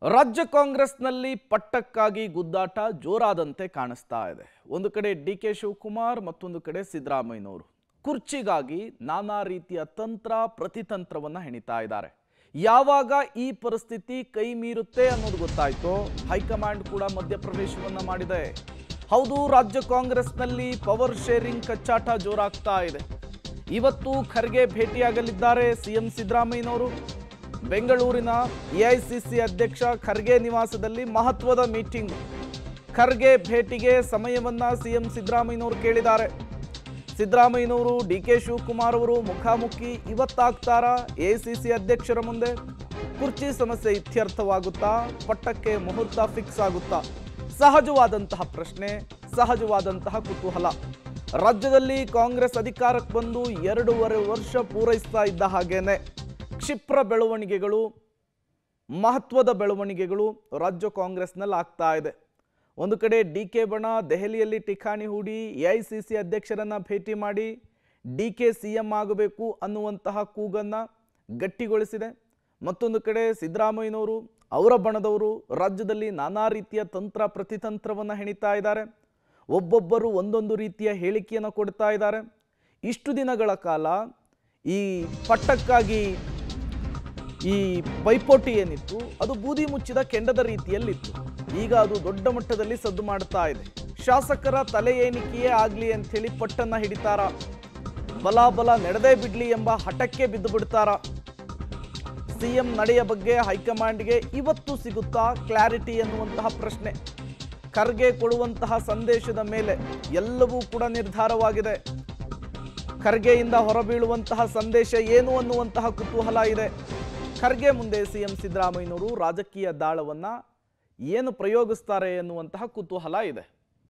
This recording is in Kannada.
ರಾಜ್ಯ ಕಾಂಗ್ರೆಸ್ನಲ್ಲಿ ಪಟ್ಟಕ್ಕಾಗಿ ಗುದ್ದಾಟ ಜೋರಾದಂತೆ ಕಾಣಿಸ್ತಾ ಇದೆ. ಒಂದು ಕಡೆ ಡಿಕೆ ಶಿವಕುಮಾರ್, ಮತ್ತೊಂದು ಕಡೆ ಸಿದ್ದರಾಮಯ್ಯನವರು ಕುರ್ಚಿಗಾಗಿ ನಾನಾ ರೀತಿಯ ತಂತ್ರ ಪ್ರತಿತಂತ್ರವನ್ನ ಹೆಣಿತಾ ಇದ್ದಾರೆ. ಯಾವಾಗ ಈ ಪರಿಸ್ಥಿತಿ ಕೈ ಮೀರುತ್ತೆ ಅನ್ನೋದು ಗೊತ್ತಾಯ್ತೋ ಹೈಕಮಾಂಡ್ ಕೂಡ ಮಧ್ಯಪ್ರವೇಶವನ್ನ ಮಾಡಿದೆ. ಹೌದು, ರಾಜ್ಯ ಕಾಂಗ್ರೆಸ್ನಲ್ಲಿ ಪವರ್ ಶೇರಿಂಗ್ ಕಚ್ಚಾಟ ಜೋರಾಗ್ತಾ ಇದೆ. ಇವತ್ತು ಖರ್ಗೆ ಭೇಟಿಯಾಗಲಿದ್ದಾರೆ ಸಿಎಂ ಸಿದ್ದರಾಮಯ್ಯನವರು. ಬೆಂಗಳೂರಿನ ಎಐಸಿಸಿ ಅಧ್ಯಕ್ಷ ಖರ್ಗೆ ನಿವಾಸದಲ್ಲಿ ಮಹತ್ವದ ಮೀಟಿಂಗ್. ಖರ್ಗೆ ಭೇಟಿಗೆ ಸಮಯವನ್ನ ಸಿಎಂ ಸಿದ್ದರಾಮಯ್ಯನವರು ಕೇಳಿದ್ದಾರೆ. ಸಿದ್ದರಾಮಯ್ಯನವರು ಡಿಕೆ ಶಿವಕುಮಾರ್ ಅವರು ಮುಖಾಮುಖಿ ಇವತ್ತಾಗ್ತಾರಾ? ಎಐಸಿಸಿ ಅಧ್ಯಕ್ಷರ ಮುಂದೆ ಕುರ್ಚಿ ಸಮಸ್ಯೆ ಇತ್ಯರ್ಥವಾಗುತ್ತಾ? ಪಟ್ಟಕ್ಕೆ ಮುಹೂರ್ತ ಫಿಕ್ಸ್ ಆಗುತ್ತಾ? ಸಹಜವಾದಂತಹ ಪ್ರಶ್ನೆ, ಸಹಜವಾದಂತಹ ಕುತೂಹಲ. ರಾಜ್ಯದಲ್ಲಿ ಕಾಂಗ್ರೆಸ್ ಅಧಿಕಾರಕ್ಕೆ ಬಂದು 2.5 ವರ್ಷ ಪೂರೈಸ್ತಾ ಇದ್ದ ಹಾಗೇನೆ ಕ್ಷಿಪ್ರ ಬೆಳವಣಿಗೆಗಳು, ಮಹತ್ವದ ಬೆಳವಣಿಗೆಗಳು ರಾಜ್ಯ ಕಾಂಗ್ರೆಸ್ನಲ್ಲಿ ಆಗ್ತಾ ಇದೆ. ಒಂದು ಕಡೆ ಡಿಕೆ ಬಣ ದೆಹಲಿಯಲ್ಲಿ ಠಿಕಾಣಿ ಹೂಡಿ ಎಐಸಿಸಿ ಅಧ್ಯಕ್ಷರನ್ನ ಭೇಟಿ ಮಾಡಿ ಡಿಕೆ ಸಿಎಂ ಆಗಬೇಕು ಅನ್ನುವಂತಹ ಕೂಗನ್ನ ಗಟ್ಟಿಗೊಳಿಸಿದೆ. ಮತ್ತೊಂದು ಕಡೆ ಸಿದ್ದರಾಮಯ್ಯನವರು, ಅವರ ಬಣದವರು ರಾಜ್ಯದಲ್ಲಿ ನಾನಾ ರೀತಿಯ ತಂತ್ರ ಪ್ರತಿತಂತ್ರವನ್ನು ಹೆಣಿತಾ ಇದ್ದಾರೆ. ಒಬ್ಬೊಬ್ಬರು ಒಂದೊಂದು ರೀತಿಯ ಹೇಳಿಕೆಯನ್ನು ಕೊಡ್ತಾ ಇದ್ದಾರೆ. ಇಷ್ಟು ದಿನಗಳ ಕಾಲ ಈ ಪಟ್ಟಕ್ಕಾಗಿ ಈ ಪೈಪೋಟಿ ಏನಿತ್ತು ಅದು ಬೂದಿ ಮುಚ್ಚಿದ ಕೆಂಡದ ರೀತಿಯಲ್ಲಿತ್ತು. ಈಗ ಅದು ದೊಡ್ಡ ಮಟ್ಟದಲ್ಲಿ ಸದ್ದು ಮಾಡ್ತಾ ಇದೆ. ಶಾಸಕರ ತಲೆ ಏಣಿಕೆಯೇ ಆಗ್ಲಿ ಅಂಥೇಳಿ ಪಟ್ಟನ್ನ ಹಿಡಿತಾರ, ಬಲಾಬಲ ನಡೆದೇ ಬಿಡ್ಲಿ ಎಂಬ ಹಠಕ್ಕೆ ಬಿದ್ದು ಬಿಡ್ತಾರ. ಸಿಎಂ ನಡೆಯ ಬಗ್ಗೆ ಹೈಕಮಾಂಡ್ಗೆ ಇವತ್ತು ಸಿಗುತ್ತಾ ಕ್ಲಾರಿಟಿ ಎನ್ನುವಂತಹ ಪ್ರಶ್ನೆ. ಖರ್ಗೆ ಕೊಡುವಂತಹ ಸಂದೇಶದ ಮೇಲೆ ಎಲ್ಲವೂ ಕೂಡ ನಿರ್ಧಾರವಾಗಿದೆ. ಖರ್ಗೆಯಿಂದ ಹೊರಬೀಳುವಂತಹ ಸಂದೇಶ ಏನು ಅನ್ನುವಂತಹ ಕುತೂಹಲ ಇದೆ. ಖರ್ಗೆ ಮುಂದೆ ಸಿಎಂ ಸಿದ್ದರಾಮಯ್ಯನವರು ರಾಜಕೀಯ ದಾಳವನ್ನ ಏನು ಪ್ರಯೋಗಿಸ್ತಾರೆ ಎನ್ನುವಂತಹ ಕುತೂಹಲ ಇದೆ.